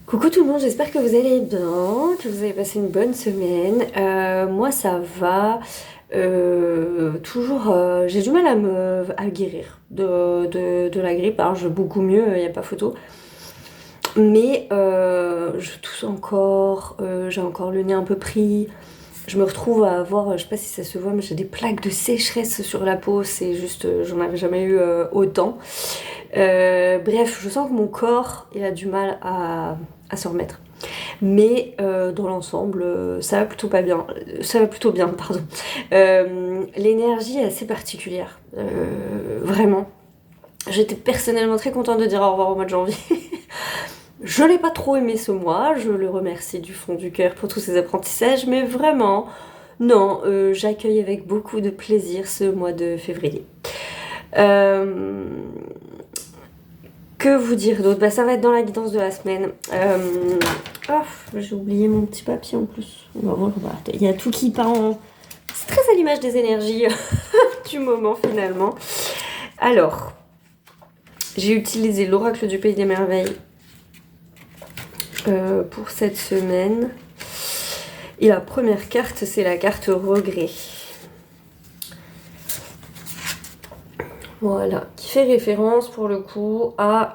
Coucou tout le monde, j'espère que vous allez bien, que vous avez passé une bonne semaine. Moi ça va. Toujours, j'ai du mal à guérir de la grippe. Alors je vais beaucoup mieux, il n'y a pas photo. Mais je tousse encore, j'ai encore le nez un peu pris. Je me retrouve à avoir, je sais pas si ça se voit, mais j'ai des plaques de sécheresse sur la peau. C'est juste, j'en avais jamais eu autant. Bref, je sens que mon corps il a du mal à se remettre. Mais dans l'ensemble, ça va plutôt pas bien. Ça va plutôt bien, pardon. L'énergie est assez particulière, vraiment. J'étais personnellement très contente de dire au revoir au mois de janvier. Je l'ai pas trop aimé ce mois, je le remercie du fond du cœur pour tous ces apprentissages, mais vraiment, non, j'accueille avec beaucoup de plaisir ce mois de février. Que vous dire d'autre? Bah, ça va être dans la guidance de la semaine. Oh, j'ai oublié mon petit papier en plus. Il y a tout qui part en... C'est très à l'image des énergies du moment finalement. Alors, j'ai utilisé l'oracle du Pays des Merveilles pour cette semaine. Et la première carte, c'est la carte regret. Voilà, qui fait référence pour le coup à...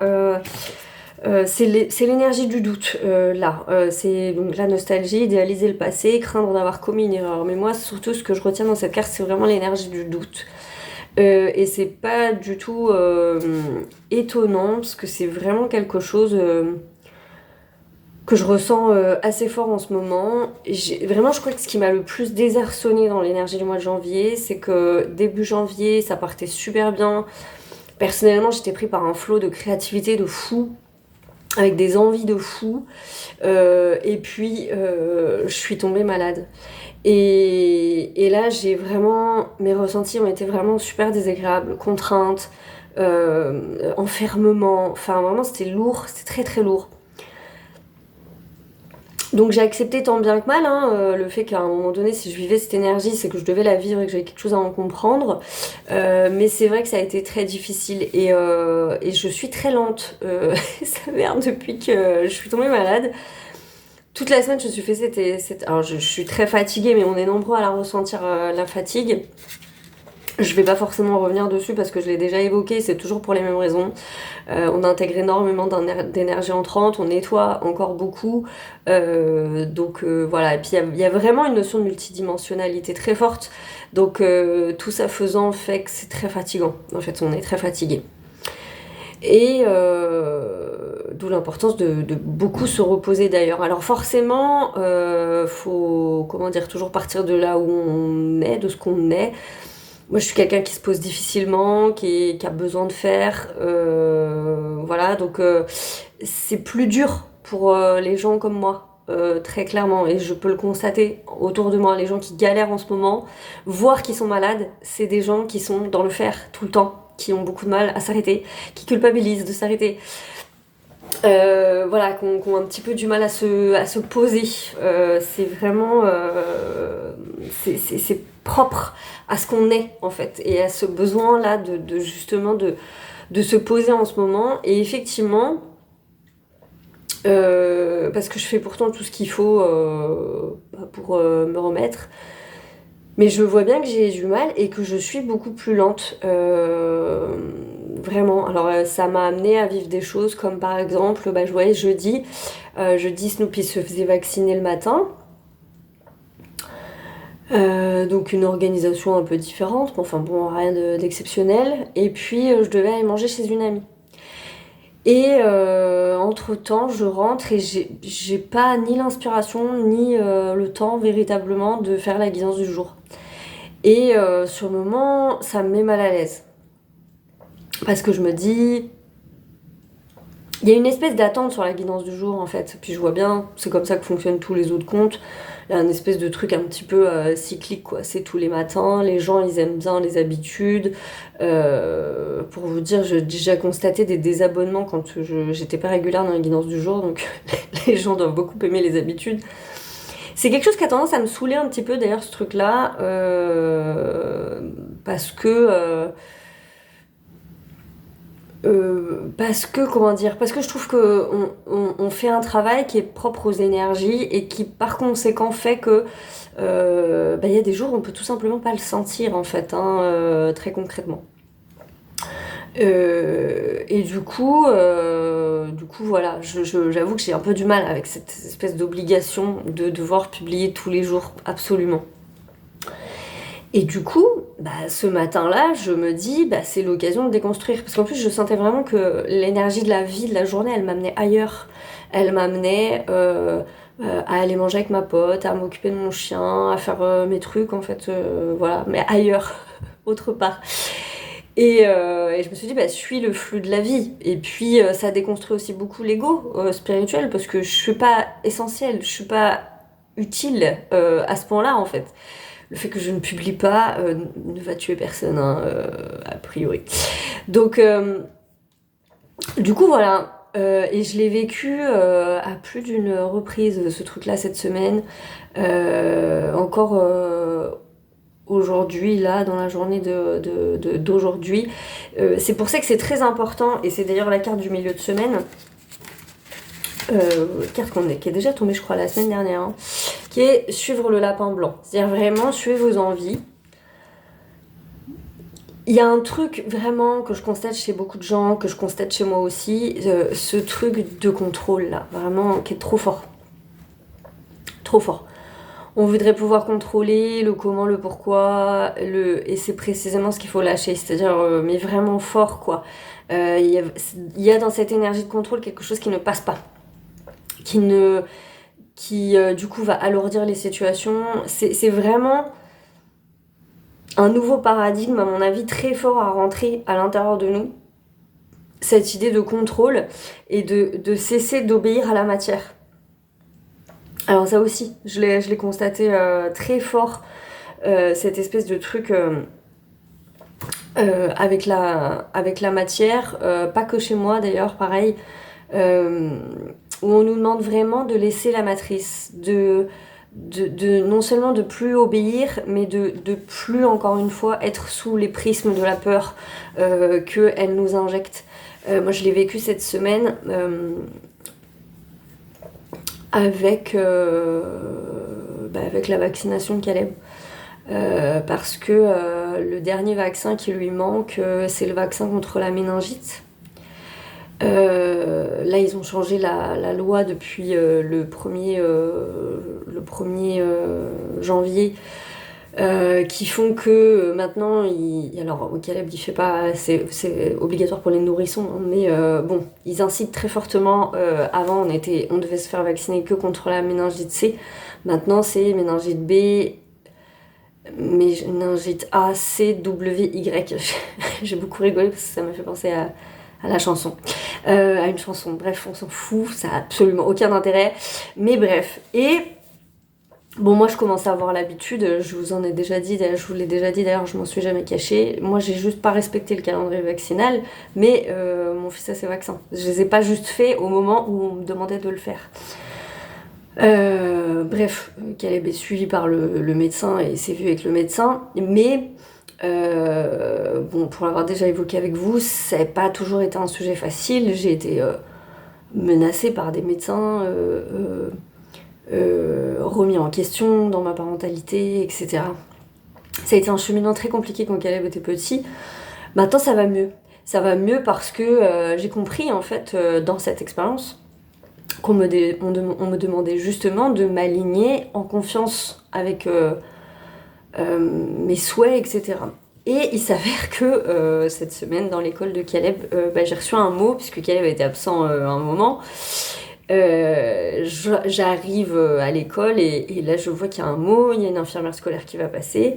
c'est l'énergie du doute, là. C'est donc la nostalgie, idéaliser le passé, craindre d'avoir commis une erreur. Mais moi, surtout, ce que je retiens dans cette carte, c'est vraiment l'énergie du doute. Et c'est pas du tout étonnant, parce que c'est vraiment quelque chose que je ressens assez fort en ce moment. Vraiment, je crois que ce qui m'a le plus désarçonné dans l'énergie du mois de janvier, c'est que début janvier, ça partait super bien. Personnellement, j'étais pris par un flot de créativité de fou, avec des envies de fou. Et puis, je suis tombée malade. Et là, j'ai vraiment... Mes ressentis ont été vraiment super désagréables. Contraintes, enfermement. Enfin, vraiment, c'était lourd. C'était très, très lourd. Donc j'ai accepté tant bien que mal le fait qu'à un moment donné, si je vivais cette énergie, c'est que je devais la vivre et que j'avais quelque chose à en comprendre. Mais c'est vrai que ça a été très difficile et je suis très lente. Ça merde depuis que je suis tombée malade. Toute la semaine, je me suis fait Alors je suis très fatiguée, mais on est nombreux à la ressentir, la fatigue. Je vais pas forcément revenir dessus parce que je l'ai déjà évoqué, c'est toujours pour les mêmes raisons. On intègre énormément d'énergie entrante, on nettoie encore beaucoup. Voilà, et puis il y a vraiment une notion de multidimensionnalité très forte. Donc tout ça faisant fait que c'est très fatigant. En fait, on est très fatigué. Et d'où l'importance de beaucoup se reposer d'ailleurs. Alors forcément, faut toujours partir de là où on est, de ce qu'on est. Moi, je suis quelqu'un qui se pose difficilement, qui a besoin de faire. Voilà, donc c'est plus dur pour les gens comme moi, très clairement. Et je peux le constater autour de moi. Les gens qui galèrent en ce moment, voire qui sont malades, c'est des gens qui sont dans le faire tout le temps, qui ont beaucoup de mal à s'arrêter, qui culpabilisent de s'arrêter. Voilà, qui ont un petit peu du mal à se poser. C'est vraiment... c'est propre à ce qu'on est, en fait, et à ce besoin-là justement de se poser en ce moment. Et effectivement, parce que je fais pourtant tout ce qu'il faut pour me remettre, mais je vois bien que j'ai du mal et que je suis beaucoup plus lente. Vraiment. Alors ça m'a amené à vivre des choses comme par exemple, je voyais jeudi Snoopy se faisait vacciner le matin. Donc une organisation un peu différente, mais enfin bon, rien d'exceptionnel. Et puis je devais aller manger chez une amie. Et entre-temps, je rentre et j'ai pas ni l'inspiration ni le temps véritablement de faire la guidance du jour. Et sur le moment, ça me met mal à l'aise. Parce que je me dis... Il y a une espèce d'attente sur la guidance du jour en fait. Puis je vois bien, c'est comme ça que fonctionnent tous les autres comptes. Il y a un espèce de truc un petit peu cyclique quoi. C'est tous les matins, les gens ils aiment bien les habitudes. Pour vous dire, j'ai déjà constaté des désabonnements quand j'étais pas régulière dans la guidance du jour. Donc les gens doivent beaucoup aimer les habitudes. C'est quelque chose qui a tendance à me saouler un petit peu d'ailleurs ce truc là. Parce que... Parce que, comment dire, parce que je trouve que on fait un travail qui est propre aux énergies et qui, par conséquent, fait que y a des jours où on peut tout simplement pas le sentir, en fait, hein, très concrètement. Et du coup, voilà, j'avoue que j'ai un peu du mal avec cette espèce d'obligation de devoir publier tous les jours, absolument. Et du coup, ce matin-là, je me dis, c'est l'occasion de déconstruire. Parce qu'en plus, je sentais vraiment que l'énergie de la vie, de la journée, elle m'amenait ailleurs. Elle m'amenait à aller manger avec ma pote, à m'occuper de mon chien, à faire mes trucs, en fait, voilà, mais ailleurs, autre part. Et je me suis dit, suis le flux de la vie. Et puis, ça déconstruit aussi beaucoup l'ego spirituel, parce que je suis pas essentielle, je suis pas utile à ce point-là, en fait. Le fait que je ne publie pas ne va tuer personne, hein, a priori. Donc, du coup, voilà. Et je l'ai vécu à plus d'une reprise, ce truc-là, cette semaine. Encore aujourd'hui, là, dans la journée d'aujourd'hui. C'est pour ça que c'est très important, et c'est d'ailleurs la carte du milieu de semaine. Carte qui est déjà tombée, je crois, la semaine dernière, hein, qui est suivre le lapin blanc. C'est-à-dire vraiment suivre vos envies. Il y a un truc vraiment que je constate chez beaucoup de gens, que je constate chez moi aussi, ce truc de contrôle là, vraiment qui est trop fort. Trop fort. On voudrait pouvoir contrôler le comment, le pourquoi, et c'est précisément ce qu'il faut lâcher, c'est-à-dire mais vraiment fort quoi. Il y a dans cette énergie de contrôle quelque chose qui ne passe pas, qui du coup va alourdir les situations. C'est vraiment un nouveau paradigme, à mon avis, très fort à rentrer à l'intérieur de nous. Cette idée de contrôle et de cesser d'obéir à la matière. Alors ça aussi, je l'ai constaté très fort, cette espèce de truc avec la matière, pas que chez moi d'ailleurs, pareil, où on nous demande vraiment de laisser la matrice, de non seulement de plus obéir, mais de plus, encore une fois, être sous les prismes de la peur qu'elle nous injecte. Moi, je l'ai vécu cette semaine avec la vaccination de Caleb. Parce que le dernier vaccin qui lui manque, c'est le vaccin contre la méningite. Là, ils ont changé la loi depuis le 1er janvier, qui font que maintenant, alors au Caleb, il fait pas, c'est obligatoire pour les nourrissons, hein, mais bon, ils incitent très fortement. Avant, on devait se faire vacciner que contre la méningite C. Maintenant, c'est méningite B, méningite A, C, W, Y. J'ai beaucoup rigolé parce que ça m'a fait penser à la chanson, à une chanson. Bref, on s'en fout, ça a absolument aucun intérêt. Mais bref, et bon, moi je commence à avoir l'habitude, je vous l'ai déjà dit d'ailleurs, je m'en suis jamais cachée. Moi j'ai juste pas respecté le calendrier vaccinal, mais mon fils a ses vaccins. Je les ai pas juste faits au moment où on me demandait de le faire. Bref, Caleb est suivi par le médecin et s'est vu avec le médecin, mais bon, pour l'avoir déjà évoqué avec vous, ça n'a pas toujours été un sujet facile. J'ai été menacée par des médecins, remis en question dans ma parentalité, etc. Ça a été un cheminement très compliqué quand Caleb était petit. Maintenant, ça va mieux. Ça va mieux parce que j'ai compris, en fait, dans cette expérience, on me demandait justement de m'aligner en confiance avec mes souhaits, etc. Et il s'avère que cette semaine, dans l'école de Caleb, j'ai reçu un mot, puisque Caleb était absent un moment. J'arrive à l'école et là je vois qu'il y a un mot, il y a une infirmière scolaire qui va passer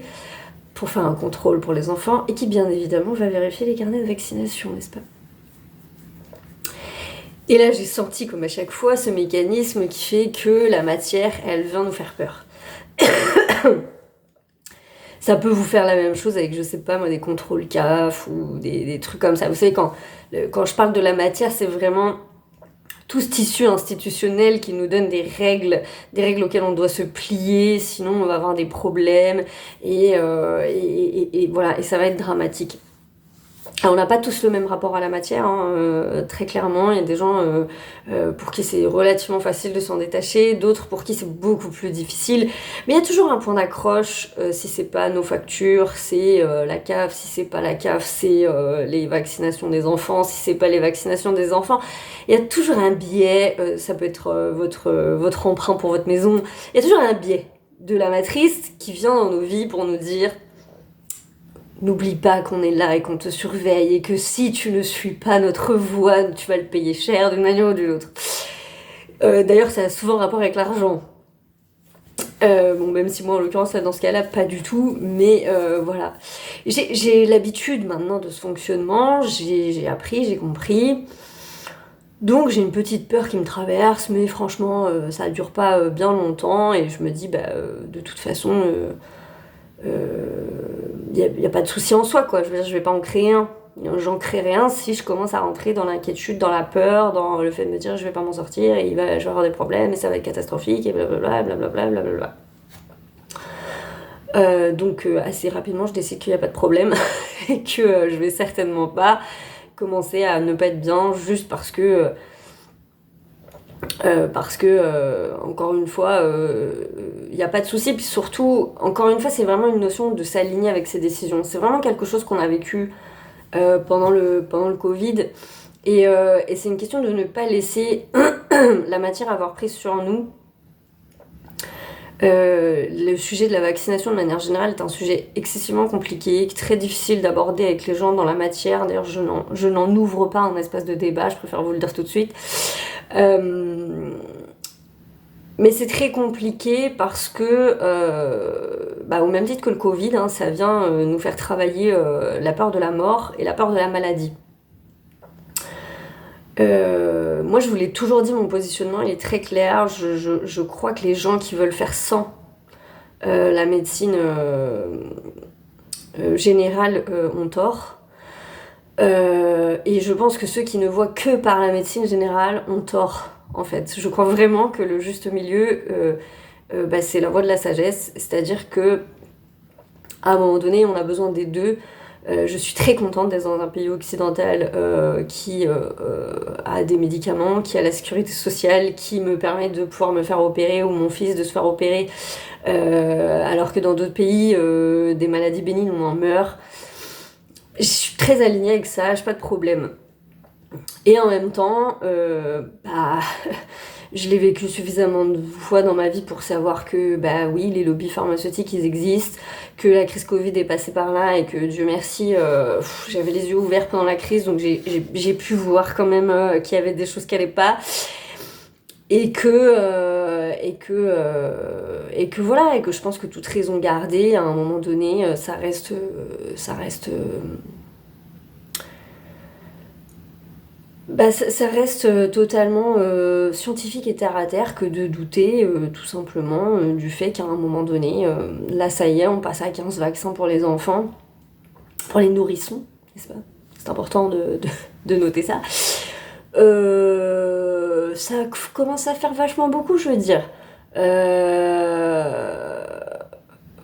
pour faire un contrôle pour les enfants et qui bien évidemment va vérifier les carnets de vaccination, n'est-ce pas? Et là j'ai senti comme à chaque fois ce mécanisme qui fait que la matière elle vient nous faire peur. Ça peut vous faire la même chose avec, je sais pas moi, des contrôles CAF ou des trucs comme ça. Vous savez, quand je parle de la matière, c'est vraiment tout ce tissu institutionnel qui nous donne des règles auxquelles on doit se plier, sinon on va avoir des problèmes, et voilà, et ça va être dramatique. Alors, on n'a pas tous le même rapport à la matière, hein, très clairement. Il y a des gens pour qui c'est relativement facile de s'en détacher, d'autres pour qui c'est beaucoup plus difficile. Mais il y a toujours un point d'accroche. Si c'est pas nos factures, c'est la CAF. Si c'est pas la CAF, c'est les vaccinations des enfants. Si c'est pas les vaccinations des enfants, il y a toujours un biais. Ça peut être votre emprunt pour votre maison. Il y a toujours un biais de la matrice qui vient dans nos vies pour nous dire: n'oublie pas qu'on est là et qu'on te surveille et que si tu ne suis pas notre voie, tu vas le payer cher d'une manière ou d'une autre. D'ailleurs, ça a souvent rapport avec l'argent. Bon, même si moi, en l'occurrence, là, dans ce cas-là, pas du tout, mais voilà. J'ai l'habitude maintenant de ce fonctionnement, j'ai appris, j'ai compris. Donc j'ai une petite peur qui me traverse, mais franchement, ça dure pas bien longtemps, et je me dis, de toute façon... y a pas de souci en soi, quoi. Je veux dire, je vais pas en créer un. J'en crée rien si je commence à rentrer dans l'inquiétude, dans la peur, dans le fait de me dire je vais pas m'en sortir et je vais avoir des problèmes et ça va être catastrophique et blablabla, blablabla, blablabla. Donc assez rapidement je décide qu'il n'y a pas de problème et que je vais certainement pas commencer à ne pas être bien juste parce que encore une fois, il n'y a pas de souci. Puis surtout, encore une fois, c'est vraiment une notion de s'aligner avec ses décisions. C'est vraiment quelque chose qu'on a vécu pendant le Covid. Et c'est une question de ne pas laisser la matière avoir prise sur nous. Le sujet de la vaccination de manière générale est un sujet excessivement compliqué, très difficile d'aborder avec les gens dans la matière. D'ailleurs, je n'en ouvre pas un espace de débat, je préfère vous le dire tout de suite. Mais c'est très compliqué parce que, au même titre que le Covid, hein, ça vient nous faire travailler la peur de la mort et la peur de la maladie. Moi, je vous l'ai toujours dit, mon positionnement il est très clair. Je crois que les gens qui veulent faire sans la médecine générale ont tort. Et je pense que ceux qui ne voient que par la médecine générale ont tort, en fait. Je crois vraiment que le juste milieu, c'est la voie de la sagesse. C'est-à-dire que à un moment donné, on a besoin des deux. Je suis très contente d'être dans un pays occidental qui a des médicaments, qui a la sécurité sociale, qui me permet de pouvoir me faire opérer ou mon fils de se faire opérer, alors que dans d'autres pays, des maladies bénignes, on en meurt. Je suis très alignée avec ça, j'ai pas de problème. Et en même temps, je l'ai vécu suffisamment de fois dans ma vie pour savoir que, oui, les lobbies pharmaceutiques, ils existent, que la crise Covid est passée par là et que, Dieu merci, j'avais les yeux ouverts pendant la crise, donc j'ai pu voir quand même qu'il y avait des choses qui allaient pas. Et que voilà, et que je pense que toute raison gardée, à un moment donné, ça reste ça reste totalement scientifique et terre à terre que de douter tout simplement du fait qu'à un moment donné, là ça y est, on passe à 15 vaccins pour les enfants, pour les nourrissons, n'est-ce pas? C'est important de noter ça. Ça commence à faire vachement beaucoup, je veux dire.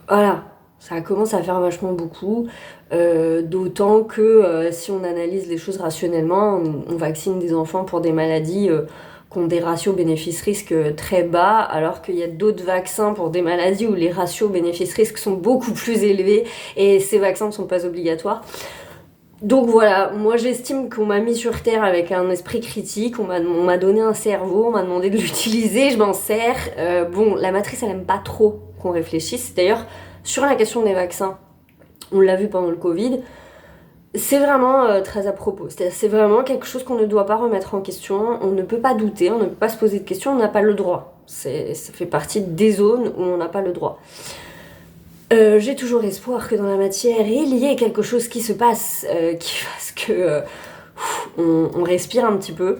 Voilà, ça commence à faire vachement beaucoup. D'autant que si on analyse les choses rationnellement, on vaccine des enfants pour des maladies qui ont des ratios bénéfices-risques très bas, alors qu'il y a d'autres vaccins pour des maladies où les ratios bénéfices-risques sont beaucoup plus élevés et ces vaccins ne sont pas obligatoires. Donc voilà, moi j'estime qu'on m'a mis sur terre avec un esprit critique, on m'a donné un cerveau, on m'a demandé de l'utiliser, je m'en sers. La matrice elle aime pas trop qu'on réfléchisse. D'ailleurs, sur la question des vaccins, on l'a vu pendant le Covid, c'est vraiment très à propos. C'est vraiment quelque chose qu'on ne doit pas remettre en question, on ne peut pas douter, on ne peut pas se poser de questions, on n'a pas le droit. Ça fait partie des zones où on n'a pas le droit. J'ai toujours espoir que dans la matière, il y ait quelque chose qui se passe, qui fasse que on respire un petit peu.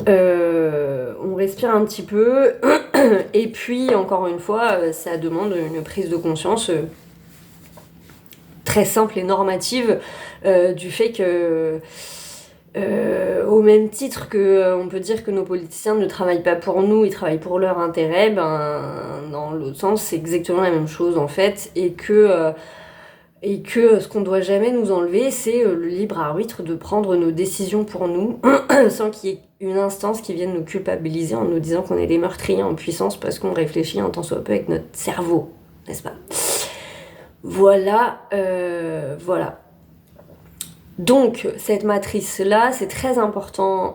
On respire un petit peu. Et puis, encore une fois, ça demande une prise de conscience très simple et normative du fait que... au même titre que on peut dire que nos politiciens ne travaillent pas pour nous, ils travaillent pour leur intérêt, dans l'autre sens c'est exactement la même chose en fait, et que Et que ce qu'on doit jamais nous enlever, c'est le libre arbitre de prendre nos décisions pour nous, sans qu'il y ait une instance qui vienne nous culpabiliser en nous disant qu'on est des meurtriers en puissance parce qu'on réfléchit un tant soit peu avec notre cerveau, n'est-ce pas? Voilà, voilà. Donc, cette matrice-là, c'est très important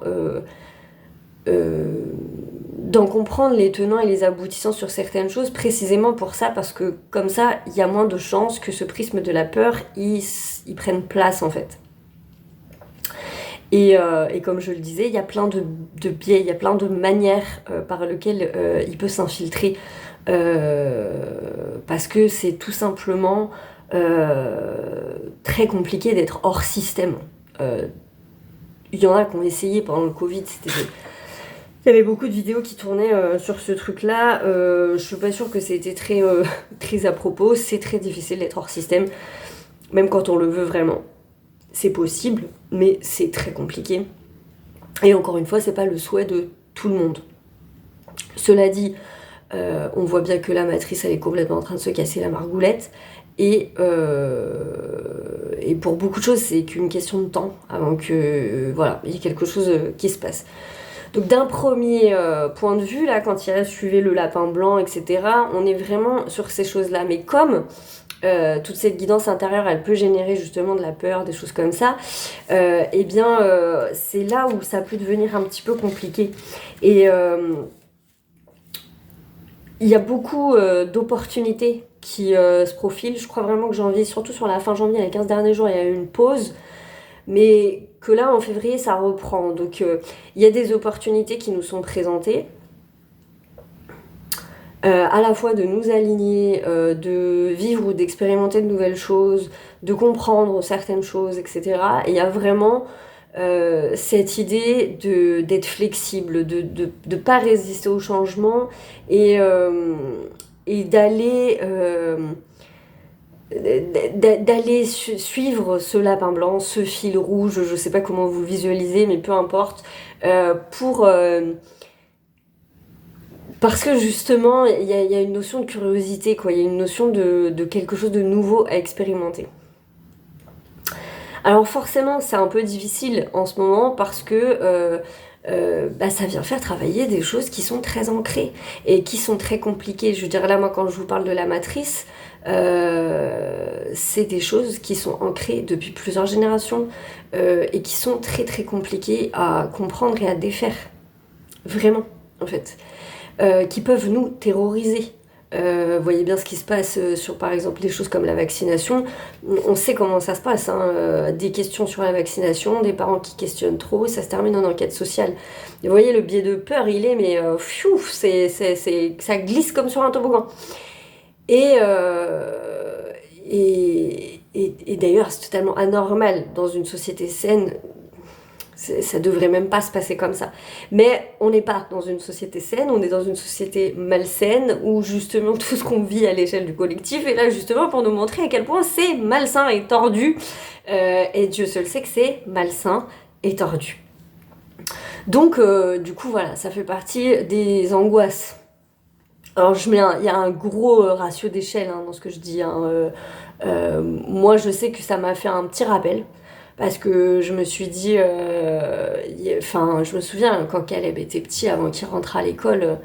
d'en comprendre les tenants et les aboutissants sur certaines choses, précisément pour ça, parce que comme ça, il y a moins de chances que ce prisme de la peur, il prenne place en fait. Et comme je le disais, il y a plein de biais, il y a plein de manières par lesquelles il peut s'infiltrer, parce que c'est tout simplement très compliqué d'être hors système. Il y en a qui ont essayé pendant le Covid, il y avait beaucoup de vidéos qui tournaient sur ce truc-là. Je suis pas sûre que c'était très, très à propos. C'est très difficile d'être hors système, même quand on le veut vraiment. C'est possible, mais c'est très compliqué. Et encore une fois, c'est pas le souhait de tout le monde. Cela dit, on voit bien que la matrice, elle est complètement en train de se casser la margoulette. Et pour beaucoup de choses, c'est qu'une question de temps avant que voilà, il y ait quelque chose qui se passe. Donc d'un premier point de vue, là, quand il suivait le lapin blanc, etc., on est vraiment sur ces choses-là. Mais comme toute cette guidance intérieure, elle peut générer justement de la peur, des choses comme ça, eh bien, c'est là où ça peut devenir un petit peu compliqué. Et il y a beaucoup d'opportunités qui se profilent. Je crois vraiment que janvier, surtout sur la fin janvier, les 15 derniers jours, il y a eu une pause. Mais que là, en février, ça reprend. Donc, il y a des opportunités qui nous sont présentées. À la fois de nous aligner, de vivre ou d'expérimenter de nouvelles choses, de comprendre certaines choses, etc. Et il y a vraiment cette idée d'être flexible, de pas résister au changement et d'aller... d'aller suivre ce lapin blanc, ce fil rouge, je sais pas comment vous le visualisez, mais peu importe, parce que justement, il y a une notion de curiosité, quoi, il y a une notion de quelque chose de nouveau à expérimenter. Alors forcément, c'est un peu difficile en ce moment parce que ça vient faire travailler des choses qui sont très ancrées et qui sont très compliquées. Je veux dire, là, moi, quand je vous parle de la matrice, c'est des choses qui sont ancrées depuis plusieurs générations et qui sont très très compliquées à comprendre et à défaire. Vraiment, en fait. Qui peuvent nous terroriser. Vous voyez bien ce qui se passe sur, par exemple, des choses comme la vaccination. On sait comment ça se passe. Des questions sur la vaccination, des parents qui questionnent trop, ça se termine en enquête sociale. Et vous voyez, le biais de peur, il est, mais ça glisse comme sur un toboggan. Et d'ailleurs, c'est totalement anormal dans une société saine. Ça devrait même pas se passer comme ça. Mais on n'est pas dans une société saine, on est dans une société malsaine où justement tout ce qu'on vit à l'échelle du collectif est là justement pour nous montrer à quel point c'est malsain et tordu. Et Dieu seul sait que c'est malsain et tordu. Donc du coup voilà, ça fait partie des angoisses. Alors il y a un gros ratio d'échelle dans ce que je dis. Moi je sais que ça m'a fait un petit rappel. Parce que je me suis dit, je me souviens quand Caleb était petit, avant qu'il rentre à l'école,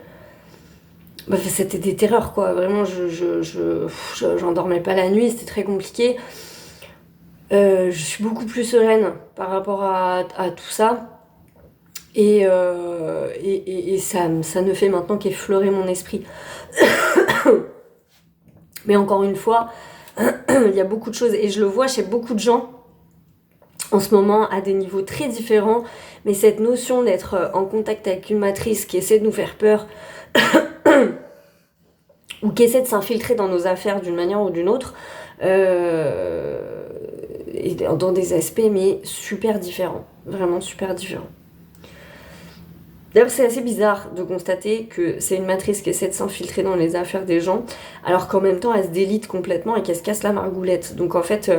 c'était des terreurs quoi. Vraiment, j'en dormais pas la nuit, c'était très compliqué. Je suis beaucoup plus sereine par rapport à tout ça. Et ça ne fait maintenant qu'effleurer mon esprit. Mais encore une fois, il y a beaucoup de choses, et je le vois chez beaucoup de gens, en ce moment à des niveaux très différents, mais cette notion d'être en contact avec une matrice qui essaie de nous faire peur ou qui essaie de s'infiltrer dans nos affaires d'une manière ou d'une autre, et dans des aspects mais super différents, vraiment super différents. D'ailleurs, c'est assez bizarre de constater que c'est une matrice qui essaie de s'infiltrer dans les affaires des gens, alors qu'en même temps elle se délite complètement et qu'elle se casse la margoulette. Donc en fait...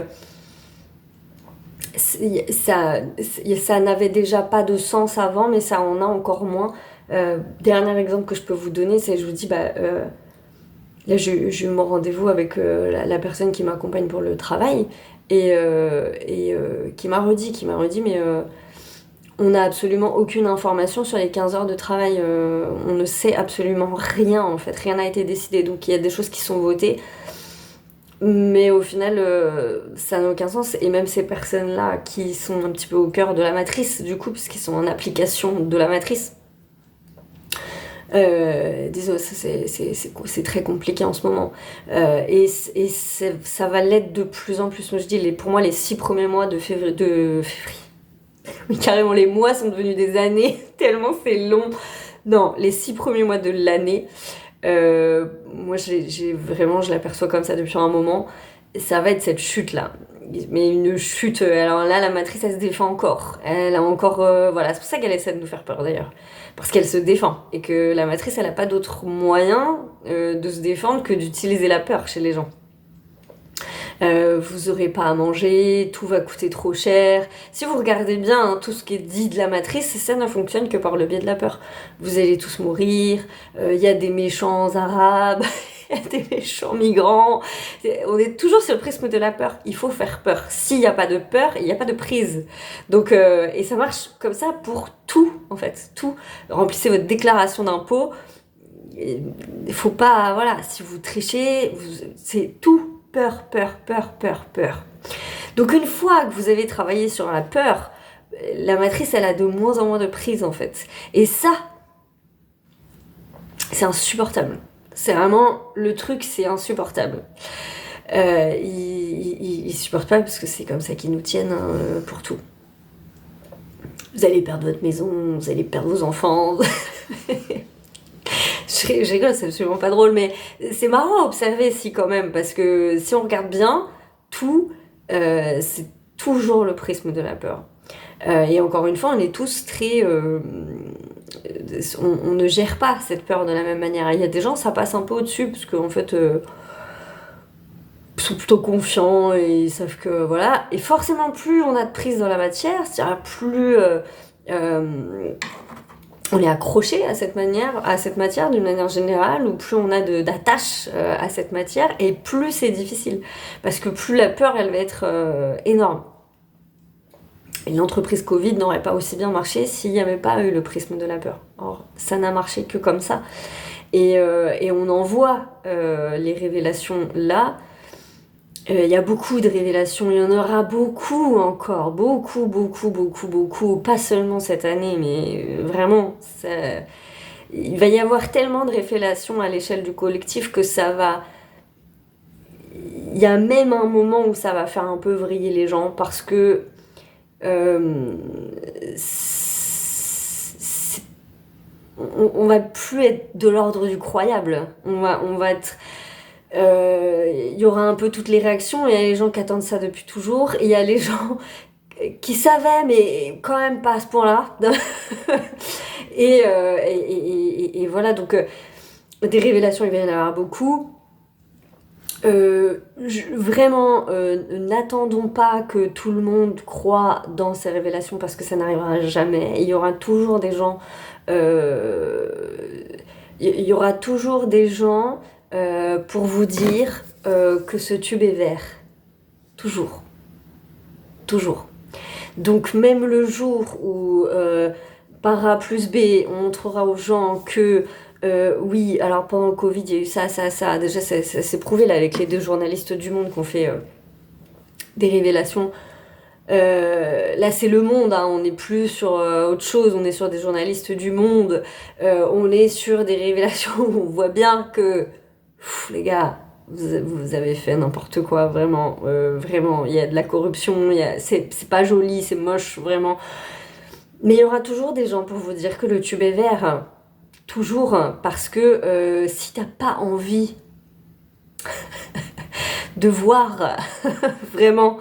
ça n'avait déjà pas de sens avant, mais ça en a encore moins. Dernier exemple que je peux vous donner, c'est, je vous dis, Là, j'ai eu mon rendez-vous avec la personne qui m'accompagne pour le travail et qui m'a redit, mais on n'a absolument aucune information sur les 15 heures de travail. On ne sait absolument rien, en fait. Rien n'a été décidé. Donc, il y a des choses qui sont votées. Mais au final, ça n'a aucun sens. Et même ces personnes-là qui sont un petit peu au cœur de la matrice, du coup, puisqu'ils sont en application de la matrice, disons, c'est très compliqué en ce moment. Ça va l'être de plus en plus. Moi, je dis, pour moi, les 6 premiers mois de février. Oui, carrément, les mois sont devenus des années, tellement c'est long. Non, les 6 premiers mois de l'année, moi, je l'aperçois comme ça depuis un moment. Ça va être cette chute-là. Mais une chute, alors là, la matrice, elle se défend encore. Elle a encore, voilà, c'est pour ça qu'elle essaie de nous faire peur d'ailleurs. Parce qu'elle se défend. Et que la matrice, elle n'a pas d'autre moyen de se défendre que d'utiliser la peur chez les gens. Vous aurez pas à manger, tout va coûter trop cher. Si vous regardez bien hein, tout ce qui est dit de la matrice, ça ne fonctionne que par le biais de la peur. Vous allez tous mourir, y a des méchants arabes, il y a des méchants migrants. On est toujours sur le prisme de la peur. Il faut faire peur. S'il n'y a pas de peur, il n'y a pas de prise. Donc, et ça marche comme ça pour tout, en fait. Tout. Remplissez votre déclaration d'impôt. Il faut pas, voilà, si vous trichez, c'est tout. Peur, peur, peur, peur, peur. Donc une fois que vous avez travaillé sur la peur, la matrice, elle a de moins en moins de prise en fait. Et ça, c'est insupportable. C'est vraiment, le truc, c'est insupportable. Ils supportent pas parce que c'est comme ça qu'ils nous tiennent hein, pour tout. Vous allez perdre votre maison, vous allez perdre vos enfants. Je rigole, c'est absolument pas drôle, mais c'est marrant à observer si quand même, parce que si on regarde bien, tout, c'est toujours le prisme de la peur. Et encore une fois, on est tous très... on ne gère pas cette peur de la même manière. Il y a des gens, ça passe un peu au-dessus, parce qu'en fait, ils sont plutôt confiants et ils savent que... Voilà. Et forcément, plus on a de prise dans la matière, c'est-à-dire plus... on est accroché à cette matière d'une manière générale, ou plus on a d'attache à cette matière, et plus c'est difficile. Parce que plus la peur, elle va être énorme. Et l'entreprise Covid n'aurait pas aussi bien marché s'il n'y avait pas eu le prisme de la peur. Or, ça n'a marché que comme ça. Et on en voit les révélations là. Il y a beaucoup de révélations, il y en aura beaucoup encore, beaucoup, pas seulement cette année, mais vraiment, il va y avoir tellement de révélations à l'échelle du collectif que ça va... Il y a même un moment où ça va faire un peu vriller les gens, parce que on va plus être de l'ordre du croyable, on va être... Il y aura un peu toutes les réactions. Il y a les gens qui attendent ça depuis toujours, et il y a les gens qui savaient mais quand même pas à ce point là et voilà, donc des révélations il va y en avoir beaucoup. Vraiment n'attendons pas que tout le monde croit dans ces révélations, parce que ça n'arrivera jamais. Il y aura toujours des gens pour vous dire que ce tube est vert. Toujours. Donc même le jour où par A plus B, on montrera aux gens que oui, alors pendant le Covid, il y a eu ça. Déjà, ça s'est prouvé là avec les 2 journalistes du Monde qui ont fait des révélations. Là, c'est Le Monde, hein, on n'est plus sur autre chose, on est sur des journalistes du Monde, on est sur des révélations où on voit bien que les gars, vous avez fait n'importe quoi, vraiment, il y a de la corruption, c'est pas joli, c'est moche, vraiment. Mais il y aura toujours des gens pour vous dire que le tube est vert, toujours, parce que si t'as pas envie de voir, vraiment,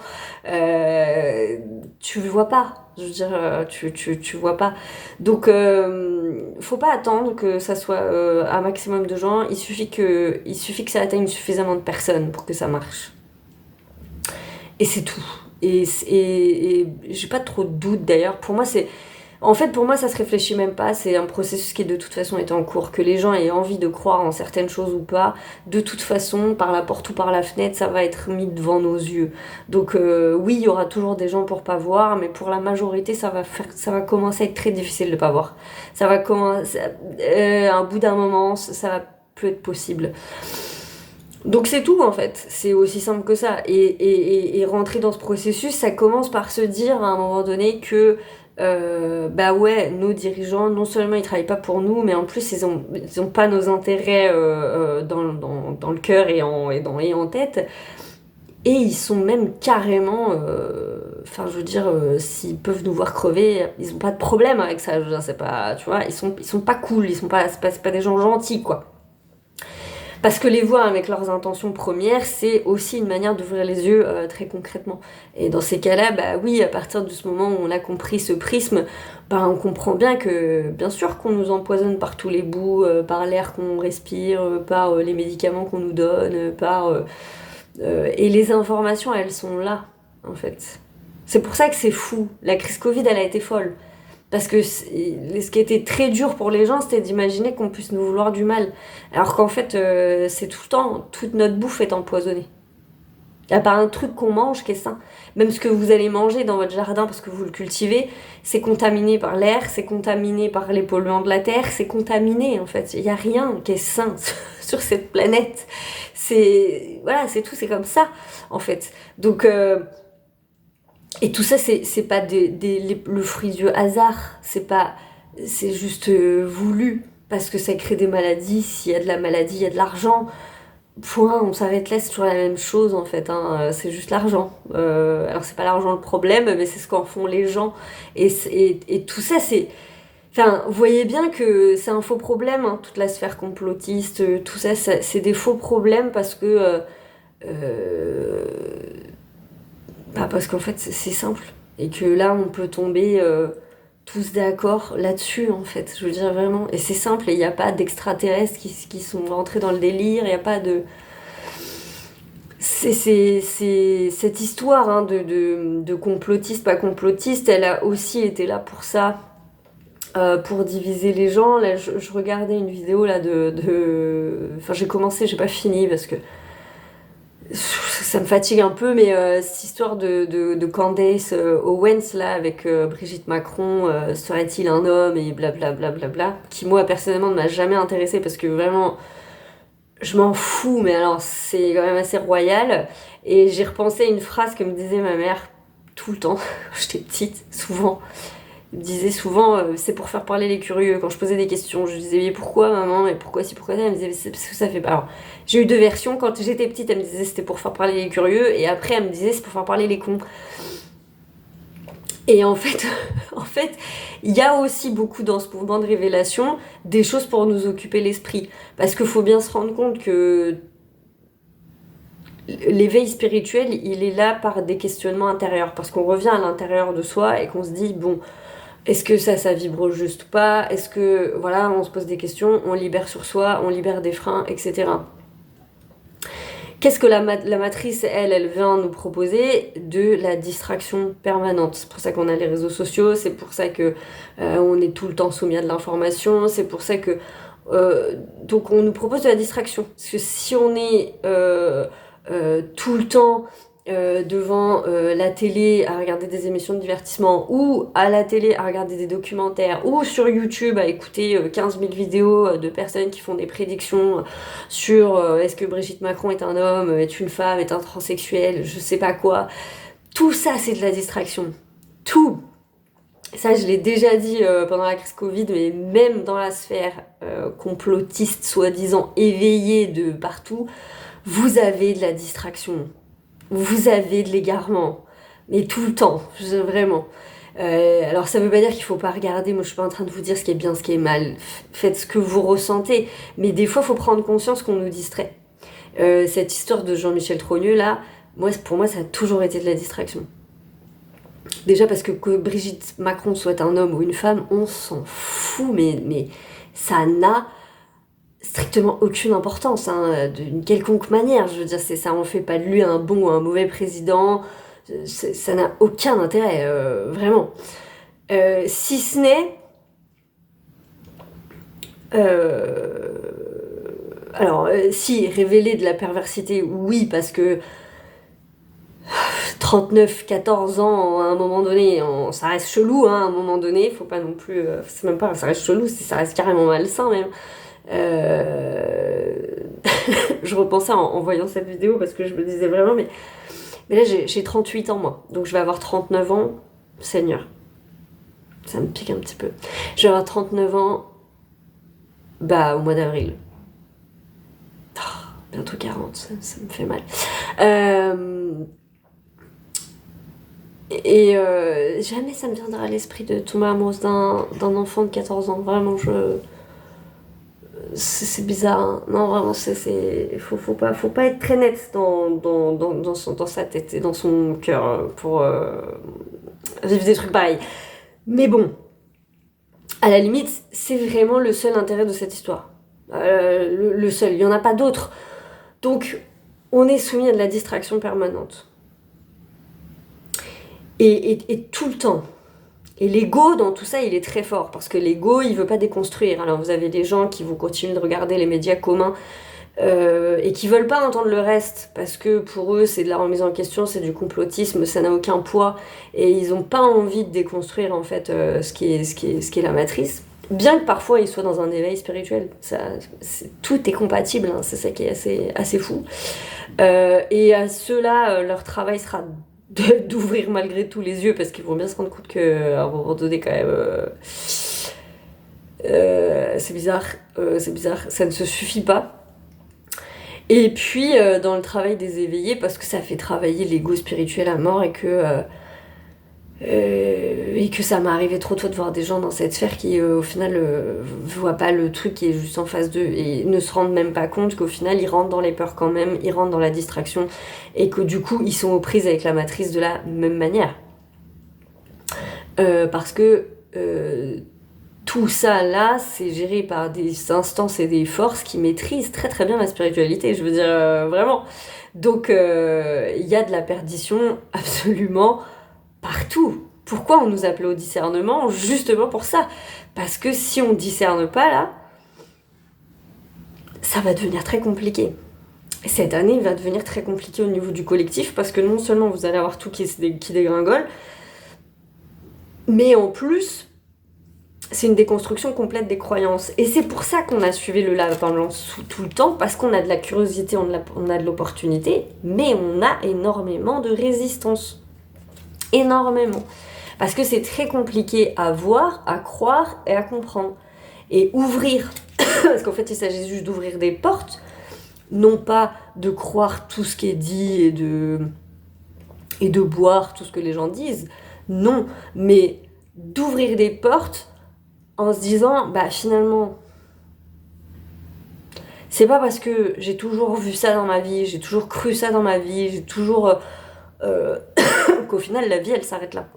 tu le vois pas. Je veux dire, tu vois pas. Donc, faut pas attendre que ça soit un maximum de gens. Il suffit que ça atteigne suffisamment de personnes pour que ça marche. Et c'est tout. Et j'ai pas trop de doute d'ailleurs. Pour moi, En fait, pour moi, ça se réfléchit même pas. C'est un processus qui, de toute façon, est en cours. Que les gens aient envie de croire en certaines choses ou pas, de toute façon, par la porte ou par la fenêtre, ça va être mis devant nos yeux. Donc, oui, il y aura toujours des gens pour pas voir, mais pour la majorité, ça va commencer à être très difficile de pas voir. Ça va commencer, à un bout d'un moment, ça va plus être possible. Donc c'est tout en fait, c'est aussi simple que ça. Et rentrer dans ce processus, ça commence par se dire à un moment donné que bah ouais, nos dirigeants, non seulement ils travaillent pas pour nous, mais en plus ils ont pas nos intérêts dans le cœur et en tête. Et ils sont même carrément, enfin je veux dire, s'ils peuvent nous voir crever, ils ont pas de problème avec ça. Je veux dire, c'est pas, tu vois, ils sont pas cool, ils sont pas, c'est pas des gens gentils quoi. Parce que les voir avec leurs intentions premières, c'est aussi une manière d'ouvrir les yeux très concrètement. Et dans ces cas-là, bah oui, à partir de ce moment où on a compris ce prisme, bah on comprend bien que, bien sûr qu'on nous empoisonne par tous les bouts, par l'air qu'on respire, par les médicaments qu'on nous donne, et les informations, elles sont là, en fait. C'est pour ça que c'est fou. La crise Covid, elle a été folle. Parce que ce qui était très dur pour les gens, c'était d'imaginer qu'on puisse nous vouloir du mal. Alors qu'en fait, c'est tout le temps, toute notre bouffe est empoisonnée. Il n'y a pas un truc qu'on mange qui est sain. Même ce que vous allez manger dans votre jardin parce que vous le cultivez, c'est contaminé par l'air, c'est contaminé par les polluants de la terre, c'est contaminé en fait. Il n'y a rien qui est sain sur cette planète. Voilà, c'est tout, c'est comme ça en fait. Donc... et tout ça, c'est pas le fruit du hasard, c'est juste voulu, parce que ça crée des maladies, s'il y a de la maladie, il y a de l'argent, point, on s'arrête là, c'est toujours la même chose en fait, hein, c'est juste l'argent. Alors c'est pas l'argent le problème, mais c'est ce qu'en font les gens, et tout ça, c'est... Enfin, vous voyez bien que c'est un faux problème, hein, toute la sphère complotiste, tout ça, c'est des faux problèmes, parce que... euh, bah parce qu'en fait c'est simple et que là on peut tomber tous d'accord là-dessus en fait, je veux dire vraiment, et c'est simple et il n'y a pas d'extraterrestres qui sont rentrés dans le délire, il n'y a pas de... C'est cette histoire hein, de complotiste, pas complotiste, elle a aussi été là pour ça, pour diviser les gens. Là je regardais une vidéo là Enfin j'ai commencé, j'ai pas fini parce que ça me fatigue un peu, mais cette histoire de Candace Owens, là, avec Brigitte Macron, serait-il un homme, et blablabla, qui, moi, personnellement, ne m'a jamais intéressée, parce que vraiment, je m'en fous, mais alors, c'est quand même assez royal. Et j'ai repensé à une phrase que me disait ma mère tout le temps, quand j'étais petite, souvent. Elle me disait souvent, c'est pour faire parler les curieux. Quand je posais des questions, je disais, mais pourquoi maman, et pourquoi si, pourquoi ça? Elle me disait, c'est parce que ça fait pas. Alors, j'ai eu deux versions. Quand j'étais petite, elle me disait, c'était pour faire parler les curieux, et après, elle me disait, c'est pour faire parler les cons. Et en fait, en fait, il y a aussi beaucoup dans ce mouvement de révélation des choses pour nous occuper l'esprit. Parce qu'il faut bien se rendre compte que l'éveil spirituel, il est là par des questionnements intérieurs. Parce qu'on revient à l'intérieur de soi et qu'on se dit, bon, est-ce que ça vibre juste ou pas? Est-ce que, voilà, on se pose des questions, on libère sur soi, on libère des freins, etc. Qu'est-ce que la matrice, elle vient nous proposer? De la distraction permanente. C'est pour ça qu'on a les réseaux sociaux, c'est pour ça que on est tout le temps soumis à de l'information, c'est pour ça que... donc on nous propose de la distraction. Parce que si on est tout le temps devant la télé à regarder des émissions de divertissement, ou à la télé à regarder des documentaires, ou sur YouTube à écouter 15 000 vidéos de personnes qui font des prédictions sur est-ce que Brigitte Macron est un homme, est une femme, est un transsexuel, je sais pas quoi. Tout ça, c'est de la distraction. Tout. Ça, je l'ai déjà dit pendant la crise Covid, mais même dans la sphère complotiste, soi-disant éveillée de partout, vous avez de la distraction. Vous avez de l'égarement, mais tout le temps, vraiment. Alors ça veut pas dire qu'il faut pas regarder, moi je suis pas en train de vous dire ce qui est bien, ce qui est mal, faites ce que vous ressentez, mais des fois il faut prendre conscience qu'on nous distrait. Cette histoire de Jean-Michel Trogneux là, pour moi ça a toujours été de la distraction. Déjà parce que Brigitte Macron soit un homme ou une femme, on s'en fout, mais ça n'a strictement aucune importance, hein, d'une quelconque manière. Je veux dire, ça en fait pas de lui un bon ou un mauvais président. Ça n'a aucun intérêt, vraiment. Si ce n'est... si, révéler de la perversité, oui, parce que 39, 14 ans, à un moment donné, ça reste chelou, hein, à un moment donné, faut pas non plus... c'est même pas, ça reste chelou, ça reste carrément malsain, même. Je repensais en voyant cette vidéo, parce que je me disais vraiment, mais là, j'ai 38 ans, moi, donc je vais avoir 39 ans, Seigneur. Ça me pique un petit peu. Je vais avoir 39 ans, au mois d'avril. Bientôt 40, ça me fait mal. Jamais ça me viendra à l'esprit de tomber amoureuse d'un enfant de 14 ans. Vraiment, c'est bizarre. Hein. Non, vraiment, faut pas être très net dans sa tête et dans son cœur pour vivre des trucs pareils. Mais bon, à la limite, c'est vraiment le seul intérêt de cette histoire. Le seul, il n'y en a pas d'autre. Donc, on est soumis à de la distraction permanente. Et tout le temps. Et l'ego, dans tout ça, il est très fort. Parce que l'ego, il veut pas déconstruire. Alors, vous avez des gens qui vont continuer de regarder les médias communs et qui veulent pas entendre le reste. Parce que pour eux, c'est de la remise en question, c'est du complotisme, ça n'a aucun poids. Et ils ont pas envie de déconstruire, en fait, ce qui est la matrice. Bien que parfois ils soient dans un éveil spirituel, tout est compatible, hein, c'est ça qui est assez fou. Et à ceux-là, leur travail sera d'ouvrir malgré tout les yeux parce qu'ils vont bien se rendre compte qu'à un moment donné, quand même, c'est bizarre, ça ne se suffit pas. Et puis, dans le travail des éveillés, parce que ça fait travailler l'ego spirituel à mort et que ça m'est arrivé trop de fois de voir des gens dans cette sphère qui au final voient pas le truc qui est juste en face d'eux et ne se rendent même pas compte qu'au final ils rentrent dans les peurs quand même, ils rentrent dans la distraction et que du coup ils sont aux prises avec la matrice de la même manière parce que tout ça là c'est géré par des instances et des forces qui maîtrisent très très bien la spiritualité, je veux dire vraiment, donc il y a de la perdition absolument partout. Pourquoi on nous appelle au discernement? Justement pour ça. Parce que si on discerne pas là, ça va devenir très compliqué. Et cette année va devenir très compliquée au niveau du collectif parce que non seulement vous allez avoir tout qui dégringole, mais en plus, c'est une déconstruction complète des croyances. Et c'est pour ça qu'on a suivi le lapin blanc tout le temps, parce qu'on a de la curiosité, on a de l'opportunité, mais on a énormément de résistance. Énormément. Parce que c'est très compliqué à voir, à croire et à comprendre. Et ouvrir, parce qu'en fait il s'agit juste d'ouvrir des portes, non pas de croire tout ce qui est dit et de boire tout ce que les gens disent, non, mais d'ouvrir des portes en se disant, finalement, c'est pas parce que j'ai toujours vu ça dans ma vie, j'ai toujours cru ça dans ma vie, j'ai toujours... qu'au final la vie elle s'arrête là.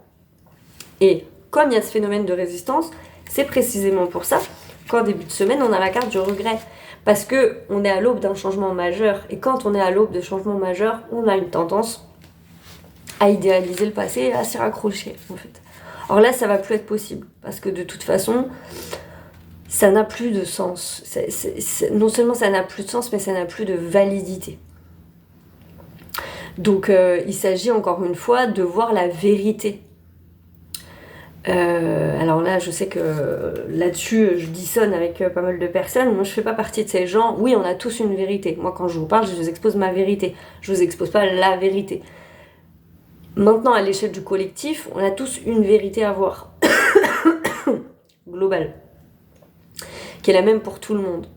Et comme il y a ce phénomène de résistance, c'est précisément pour ça qu'en début de semaine on a la carte du regret, parce que on est à l'aube d'un changement majeur, et quand on est à l'aube de changements majeurs, on a une tendance à idéaliser le passé et à s'y raccrocher en fait. Or là ça va plus être possible, parce que de toute façon ça n'a plus de sens. Non seulement ça n'a plus de sens, mais ça n'a plus de validité. Donc il s'agit encore une fois de voir la vérité. Alors là, je sais que là-dessus, je dissonne avec pas mal de personnes. Moi, je fais pas partie de ces gens. Oui, on a tous une vérité. Moi, quand je vous parle, je vous expose ma vérité. Je vous expose pas la vérité. Maintenant, à l'échelle du collectif, on a tous une vérité à voir. Globale. Qui est la même pour tout le monde.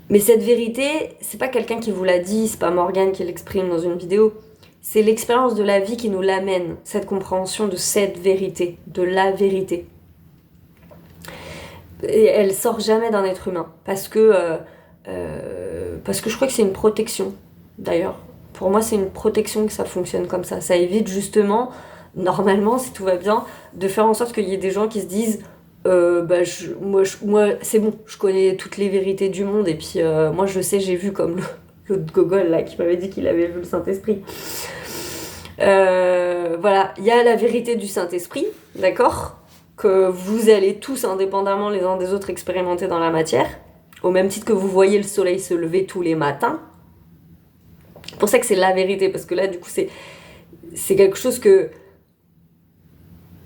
Mais cette vérité, c'est pas quelqu'un qui vous l'a dit, c'est pas Morgane qui l'exprime dans une vidéo. C'est l'expérience de la vie qui nous l'amène, cette compréhension de cette vérité, de la vérité. Et elle sort jamais d'un être humain, parce que je crois que c'est une protection, d'ailleurs. Pour moi, c'est une protection que ça fonctionne comme ça. Ça évite justement, normalement, si tout va bien, de faire en sorte qu'il y ait des gens qui se disent moi, c'est bon, je connais toutes les vérités du monde, et puis moi, je sais, j'ai vu comme l'autre gogol là qui m'avait dit qu'il avait vu le Saint-Esprit. Voilà, il y a la vérité du Saint-Esprit, d'accord? Que vous allez tous, indépendamment les uns des autres, expérimenter dans la matière. Au même titre que vous voyez le soleil se lever tous les matins. C'est pour ça que c'est la vérité, parce que là, du coup, c'est quelque chose que...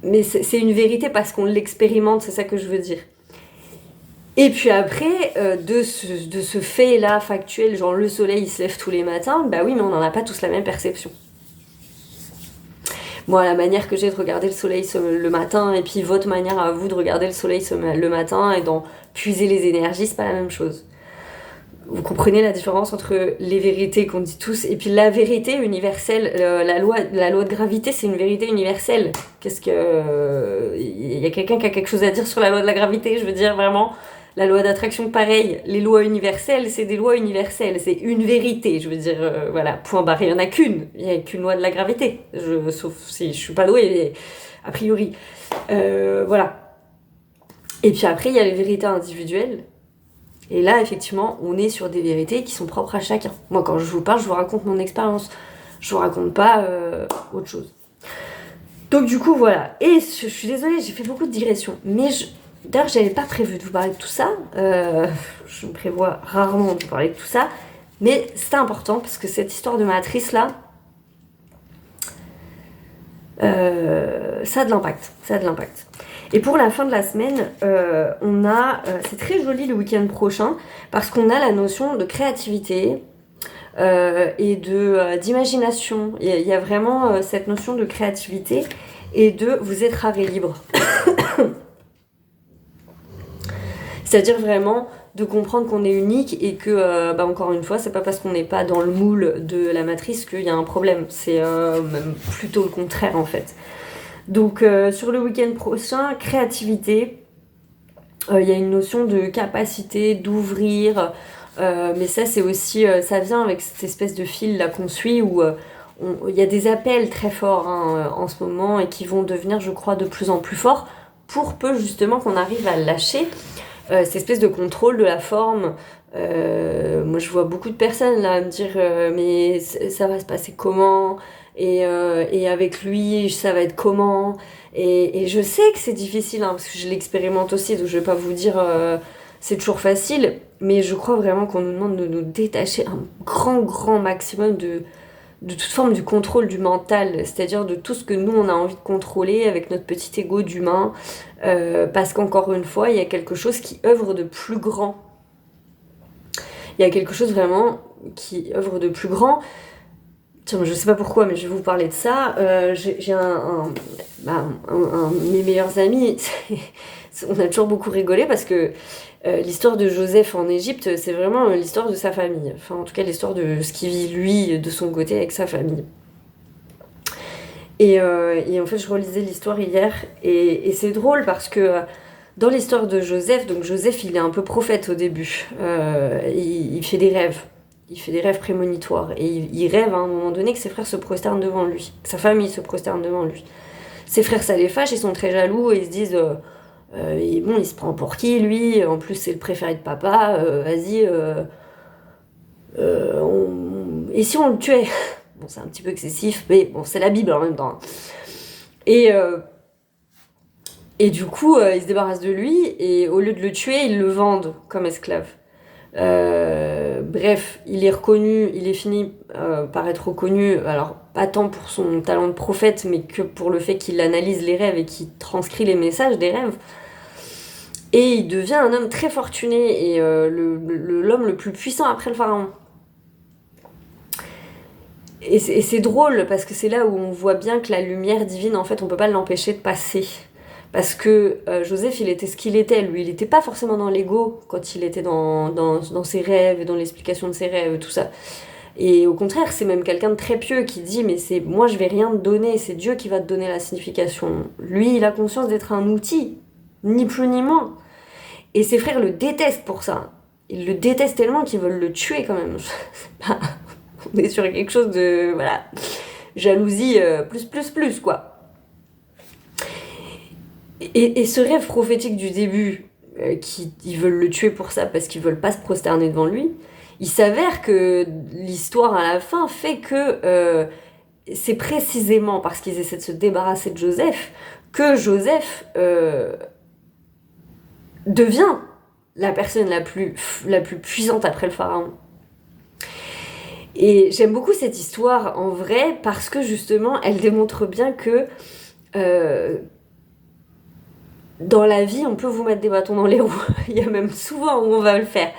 Mais c'est une vérité parce qu'on l'expérimente, c'est ça que je veux dire. Et puis après, de ce fait-là factuel, genre le soleil il se lève tous les matins, bah oui, mais on n'en a pas tous la même perception. Moi, la manière que j'ai de regarder le soleil le matin, et puis votre manière à vous de regarder le soleil le matin et d'en puiser les énergies, c'est pas la même chose. Vous comprenez la différence entre les vérités qu'on dit tous et puis la vérité universelle. La loi de gravité, c'est une vérité universelle. Qu'est-ce que... Il y a quelqu'un qui a quelque chose à dire sur la loi de la gravité, je veux dire vraiment. La loi d'attraction, pareil. Les lois universelles, c'est des lois universelles. C'est une vérité, je veux dire. Voilà, point barre. Il n'y en a qu'une. Il n'y a qu'une loi de la gravité. Sauf si je suis pas douée, mais a priori. Voilà. Et puis après, il y a les vérités individuelles. Et là, effectivement, on est sur des vérités qui sont propres à chacun. Moi, quand je vous parle, je vous raconte mon expérience. Je vous raconte pas autre chose. Donc du coup, voilà. Et je suis désolée, j'ai fait beaucoup de digressions. Mais d'ailleurs, j'avais pas prévu de vous parler de tout ça. Je me prévois rarement de vous parler de tout ça. Mais c'était important parce que cette histoire de matrice-là, ça a de l'impact. Ça a de l'impact. Et pour la fin de la semaine, on a... c'est très joli le week-end prochain parce qu'on a la notion de créativité et d'imagination. Il y a vraiment cette notion de créativité et de vous êtes rare et libre. C'est-à-dire vraiment de comprendre qu'on est unique et que, encore une fois, c'est pas parce qu'on n'est pas dans le moule de la matrice qu'il y a un problème. C'est même plutôt le contraire en fait. Donc sur le week-end prochain, créativité, il y a une notion de capacité d'ouvrir, mais ça c'est aussi, ça vient avec cette espèce de fil là qu'on suit où il y a des appels très forts en ce moment et qui vont devenir je crois de plus en plus forts pour peu justement qu'on arrive à lâcher cette espèce de contrôle de la forme. Moi je vois beaucoup de personnes là me dire mais ça va se passer comment et avec lui ça va être comment et je sais que c'est difficile parce que je l'expérimente aussi donc je vais pas vous dire c'est toujours facile mais je crois vraiment qu'on nous demande de nous détacher un grand maximum de toute forme du contrôle du mental, c'est-à-dire de tout ce que nous on a envie de contrôler avec notre petit ego d'humain parce qu'encore une fois il y a quelque chose qui œuvre de plus grand. Il y a quelque chose vraiment qui œuvre de plus grand. Tiens, je sais pas pourquoi, mais je vais vous parler de ça. J'ai un de mes meilleurs amis. On a toujours beaucoup rigolé parce que l'histoire de Joseph en Égypte, c'est vraiment l'histoire de sa famille. Enfin, en tout cas, l'histoire de ce qu'il vit lui de son côté avec sa famille. Et en fait, je relisais l'histoire hier et c'est drôle parce que dans l'histoire de Joseph, donc Joseph, il est un peu prophète au début. Il fait des rêves. Il fait des rêves prémonitoires. Et il rêve à un moment donné que ses frères se prosternent devant lui. Que sa famille se prosterne devant lui. Ses frères, ça les fâche, ils sont très jaloux et ils se disent... il se prend pour qui, lui? En plus, c'est le préféré de papa. Vas-y... Et si on le tuait? Bon, c'est un petit peu excessif, mais bon, c'est la Bible en même temps. Et du coup, ils se débarrassent de lui, et au lieu de le tuer, ils le vendent comme esclave. Bref, il est fini par être reconnu, alors pas tant pour son talent de prophète, mais que pour le fait qu'il analyse les rêves et qu'il transcrit les messages des rêves. Et il devient un homme très fortuné, et l'homme le plus puissant après le pharaon. Et c'est drôle, parce que c'est là où on voit bien que la lumière divine, en fait, on peut pas l'empêcher de passer. Parce que Joseph, il était ce qu'il était, lui. Il n'était pas forcément dans l'ego quand il était dans ses rêves, et dans l'explication de ses rêves, tout ça. Et au contraire, c'est même quelqu'un de très pieux qui dit « Mais c'est moi, je vais rien te donner, c'est Dieu qui va te donner la signification. » Lui, il a conscience d'être un outil, ni plus ni moins. Et ses frères le détestent pour ça. Ils le détestent tellement qu'ils veulent le tuer quand même. On est sur quelque chose de... Voilà. Jalousie plus, quoi. Et ce rêve prophétique du début, ils veulent le tuer pour ça parce qu'ils veulent pas se prosterner devant lui, il s'avère que l'histoire à la fin fait que c'est précisément parce qu'ils essaient de se débarrasser de Joseph que Joseph devient la personne la plus puissante après le pharaon. Et j'aime beaucoup cette histoire en vrai parce que justement elle démontre bien que dans la vie on peut vous mettre des bâtons dans les roues. Il y a même souvent où on va le faire.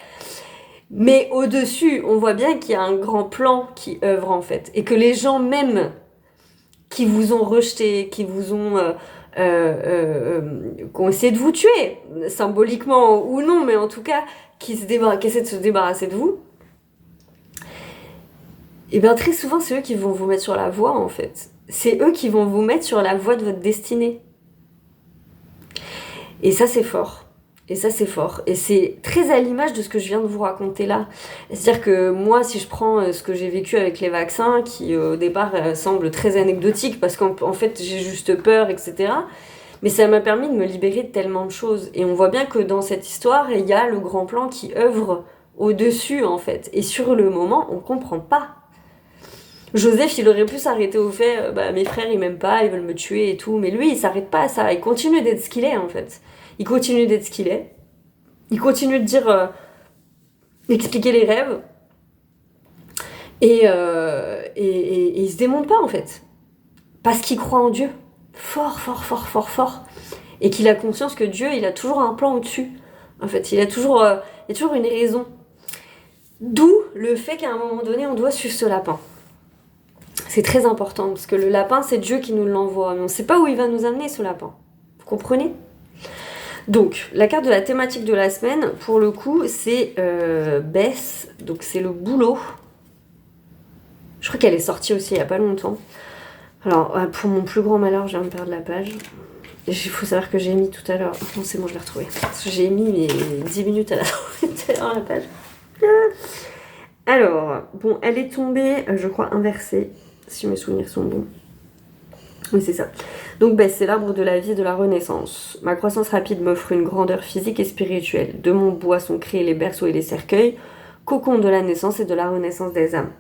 Mais au-dessus, on voit bien qu'il y a un grand plan qui œuvre en fait. Et que les gens même qui vous ont rejeté, qui vous ont... qui ont essayé de vous tuer, symboliquement ou non, mais en tout cas, qui essaient de se débarrasser de vous, et bien très souvent, c'est eux qui vont vous mettre sur la voie en fait. C'est eux qui vont vous mettre sur la voie de votre destinée. Et ça, c'est fort. Et ça, c'est fort. Et c'est très à l'image de ce que je viens de vous raconter là. C'est-à-dire que moi, si je prends ce que j'ai vécu avec les vaccins, qui au départ semble très anecdotique, parce qu'en fait, j'ai juste peur, etc. Mais ça m'a permis de me libérer de tellement de choses. Et on voit bien que dans cette histoire, il y a le grand plan qui œuvre au-dessus, en fait. Et sur le moment, on comprend pas. Joseph, il aurait pu s'arrêter au fait, mes frères, ils m'aiment pas, ils veulent me tuer et tout. Mais lui, il s'arrête pas à ça. Il continue d'être ce qu'il est, en fait. Il continue d'être ce qu'il est. Il continue de dire, d'expliquer les rêves. Et il se démonte pas, en fait. Parce qu'il croit en Dieu. Fort, fort, fort, fort, fort. Et qu'il a conscience que Dieu, il a toujours un plan au-dessus. En fait, il y a toujours une raison. D'où le fait qu'à un moment donné, on doit suivre ce lapin. C'est très important, parce que le lapin, c'est Dieu qui nous l'envoie. Mais on ne sait pas où il va nous amener, ce lapin. Vous comprenez ? Donc, la carte de la thématique de la semaine, pour le coup, c'est Bess. Donc, c'est le boulot. Je crois qu'elle est sortie aussi il n'y a pas longtemps. Alors, pour mon plus grand malheur, je viens de perdre la page. Il faut savoir que j'ai mis tout à l'heure... Non, c'est bon, je l'ai retrouvée. Parce que j'ai mis mes 10 minutes à la trouver tout à l'heure, la page. Alors, bon, elle est tombée, je crois, inversée. Si mes souvenirs sont bons. Oui, c'est ça. Donc, Bess, c'est l'arbre de la vie et de la renaissance. Ma croissance rapide m'offre une grandeur physique et spirituelle. De mon bois sont créés les berceaux et les cercueils, cocon de la naissance et de la renaissance des âmes.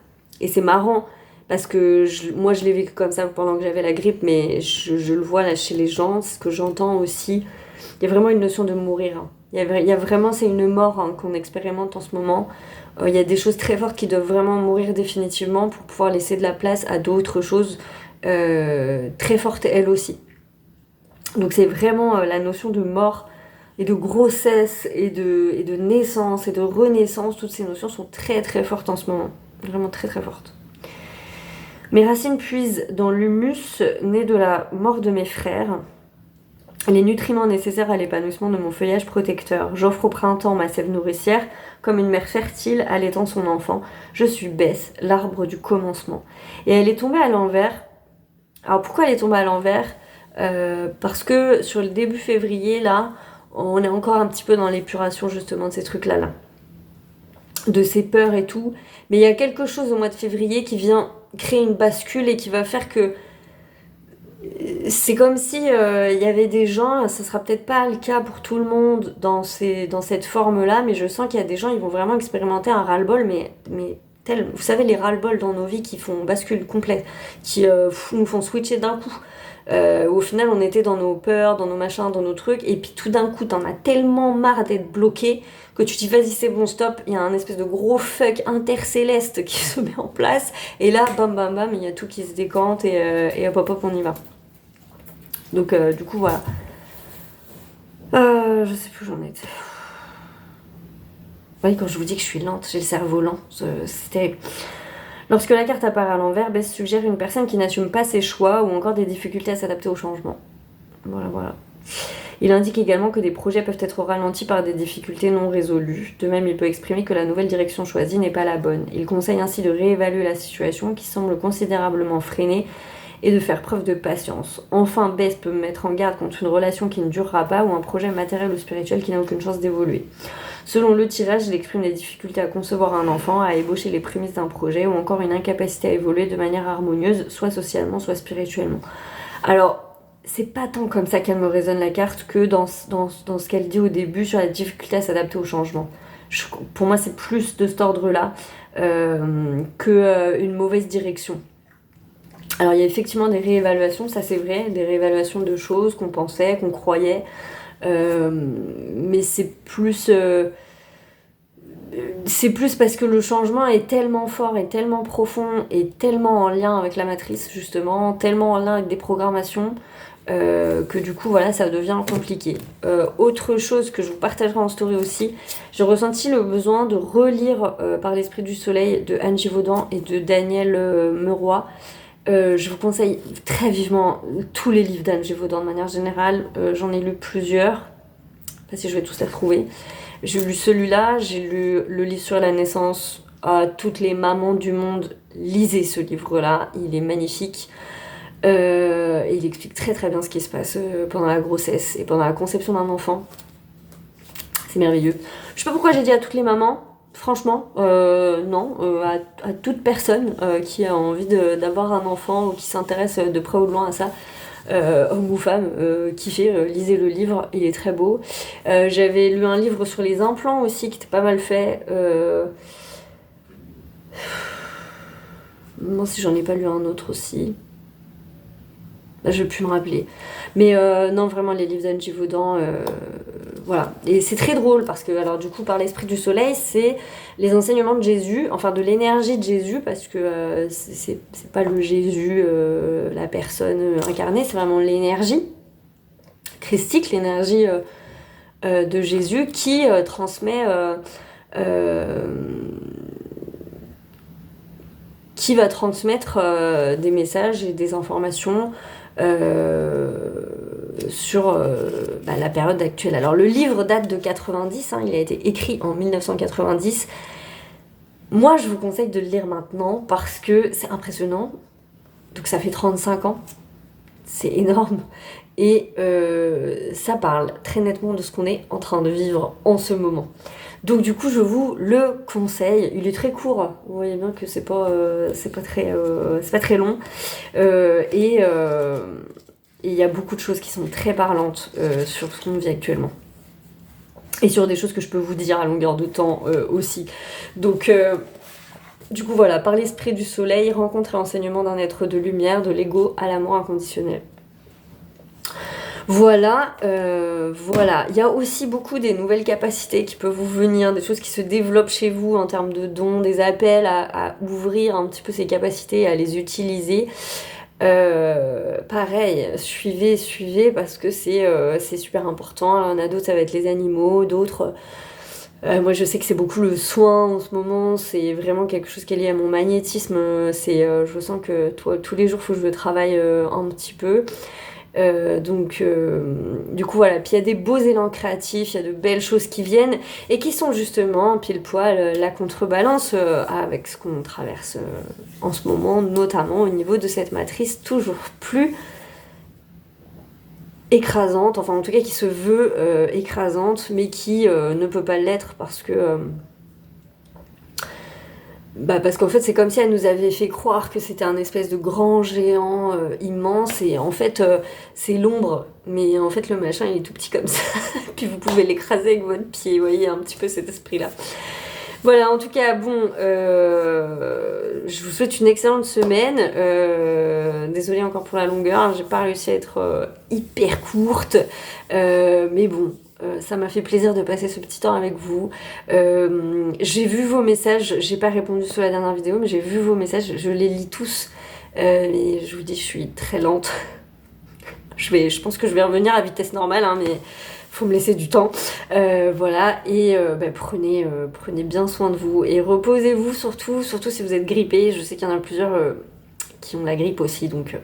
Et c'est marrant, parce que moi, je l'ai vécu comme ça pendant que j'avais la grippe, mais je le vois là chez les gens, ce que j'entends aussi. Il y a vraiment une notion de mourir. Hein. Il y a vraiment, c'est une mort qu'on expérimente en ce moment. Il y a des choses très fortes qui doivent vraiment mourir définitivement pour pouvoir laisser de la place à d'autres choses très fortes elles aussi. Donc c'est vraiment la notion de mort et de grossesse et de naissance et de renaissance. Toutes ces notions sont très très fortes en ce moment. Vraiment très très fortes. Mes racines puisent dans l'humus né de la mort de mes frères les nutriments nécessaires à l'épanouissement de mon feuillage protecteur. J'offre au printemps ma sève nourricière, comme une mère fertile allaitant son enfant. Je suis Bess, l'arbre du commencement. Et elle est tombée à l'envers. Alors pourquoi elle est tombée à l'envers ? Parce que sur le début février, là, on est encore un petit peu dans l'épuration justement de ces trucs-là, de ces peurs et tout. Mais il y a quelque chose au mois de février qui vient créer une bascule et qui va faire que c'est comme si y avait des gens, ça sera peut-être pas le cas pour tout le monde dans cette forme-là, mais je sens qu'il y a des gens, ils vont vraiment expérimenter un ras-le-bol, mais vous savez, les ras-le-bol dans nos vies qui font bascule complète, qui nous font switcher d'un coup. Au final, on était dans nos peurs, dans nos machins, dans nos trucs, et puis tout d'un coup, t'en as tellement marre d'être bloqué que tu te dis vas-y, c'est bon, stop, il y a un espèce de gros fuck intercéleste qui se met en place, et là, bam bam bam, il y a tout qui se décante, et hop hop hop, on y va. Donc, du coup, voilà. Je sais plus où j'en étais. Oui, quand je vous dis que je suis lente, j'ai le cerveau lent, c'est terrible. Lorsque la carte apparaît à l'envers, Bess suggère une personne qui n'assume pas ses choix ou encore des difficultés à s'adapter au changement. Voilà. Il indique également que des projets peuvent être ralentis par des difficultés non résolues. De même, il peut exprimer que la nouvelle direction choisie n'est pas la bonne. Il conseille ainsi de réévaluer la situation qui semble considérablement freinée et de faire preuve de patience. Enfin, Bess peut me mettre en garde contre une relation qui ne durera pas ou un projet matériel ou spirituel qui n'a aucune chance d'évoluer. Selon le tirage, il exprime les difficultés à concevoir un enfant, à ébaucher les prémices d'un projet ou encore une incapacité à évoluer de manière harmonieuse, soit socialement, soit spirituellement. Alors, c'est pas tant comme ça qu'elle me résonne la carte que dans ce qu'elle dit au début sur la difficulté à s'adapter au changement. Pour moi, c'est plus de cet ordre-là qu'une mauvaise direction. Alors il y a effectivement des réévaluations, ça c'est vrai, des réévaluations de choses qu'on pensait, qu'on croyait, mais c'est plus parce que le changement est tellement fort et tellement profond et tellement en lien avec la matrice justement, tellement en lien avec des programmations, que du coup voilà ça devient compliqué. Autre chose que je vous partagerai en story aussi, j'ai ressenti le besoin de relire Par l'esprit du soleil de Anne Givaudan et de Daniel Meroy. Je vous conseille très vivement tous les livres d'Anne Givaudan de manière générale. J'en ai lu plusieurs, pas si je vais tous les retrouver. J'ai lu celui-là, j'ai lu le livre sur la naissance. À toutes les mamans du monde, lisez ce livre-là, il est magnifique. Et il explique très très bien ce qui se passe pendant la grossesse et pendant la conception d'un enfant. C'est merveilleux. Je sais pas pourquoi j'ai dit à toutes les mamans, franchement, non, à toute personne qui a envie d'avoir un enfant ou qui s'intéresse de près ou de loin à ça, homme ou femme, kiffez, lisez le livre, il est très beau. J'avais lu un livre sur les implants aussi qui était pas mal fait. Moi, si j'en ai pas lu un autre aussi. Je vais plus me rappeler. Mais non, vraiment, les livres d'Anne Givaudan, voilà. Et c'est très drôle parce que, alors du coup, Par l'esprit du soleil, c'est les enseignements de Jésus, enfin de l'énergie de Jésus, parce que c'est pas le Jésus, la personne incarnée, c'est vraiment l'énergie christique, l'énergie de Jésus qui transmet... qui va transmettre des messages et des informations sur la période actuelle. Alors le livre date de 90, hein, il a été écrit en 1990. Moi je vous conseille de le lire maintenant parce que c'est impressionnant. Donc ça fait 35 ans, c'est énorme. Et ça parle très nettement de ce qu'on est en train de vivre en ce moment. Donc du coup je vous le conseille, il est très court, vous voyez bien que c'est pas très long, et il y a beaucoup de choses qui sont très parlantes sur ce qu'on vit actuellement. Et sur des choses que je peux vous dire à longueur de temps aussi. Donc du coup voilà, Par l'esprit du soleil, rencontre et enseignement d'un être de lumière, de l'ego à l'amour inconditionnel. Voilà. Il y a aussi beaucoup des nouvelles capacités qui peuvent vous venir, des choses qui se développent chez vous en termes de dons, des appels à ouvrir un petit peu ces capacités, à les utiliser. Pareil, suivez parce que c'est super important. Alors, il y en a d'autres, ça va être les animaux, d'autres... moi je sais que c'est beaucoup le soin en ce moment, c'est vraiment quelque chose qui est lié à mon magnétisme, je sens que tous les jours il faut que je le travaille un petit peu. Du coup voilà, puis il y a des beaux élans créatifs, il y a de belles choses qui viennent et qui sont justement pile poil la contrebalance avec ce qu'on traverse en ce moment, notamment au niveau de cette matrice toujours plus écrasante, enfin en tout cas qui se veut écrasante mais qui ne peut pas l'être parce que parce qu'en fait c'est comme si elle nous avait fait croire que c'était un espèce de grand géant immense et en fait c'est l'ombre, mais en fait le machin il est tout petit comme ça puis vous pouvez l'écraser avec votre pied, vous voyez un petit peu cet esprit là. Voilà, en tout cas bon, je vous souhaite une excellente semaine, désolée encore pour la longueur, hein, j'ai pas réussi à être hyper courte, mais bon, ça m'a fait plaisir de passer ce petit temps avec vous. J'ai vu vos messages, j'ai pas répondu sur la dernière vidéo, mais j'ai vu vos messages, je les lis tous. Mais je vous dis, je suis très lente. Je pense que je vais revenir à vitesse normale, hein, mais faut me laisser du temps. Voilà, et prenez bien soin de vous et reposez-vous surtout si vous êtes grippé. Je sais qu'il y en a plusieurs qui ont la grippe aussi, donc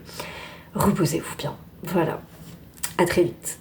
reposez-vous bien. Voilà, à très vite.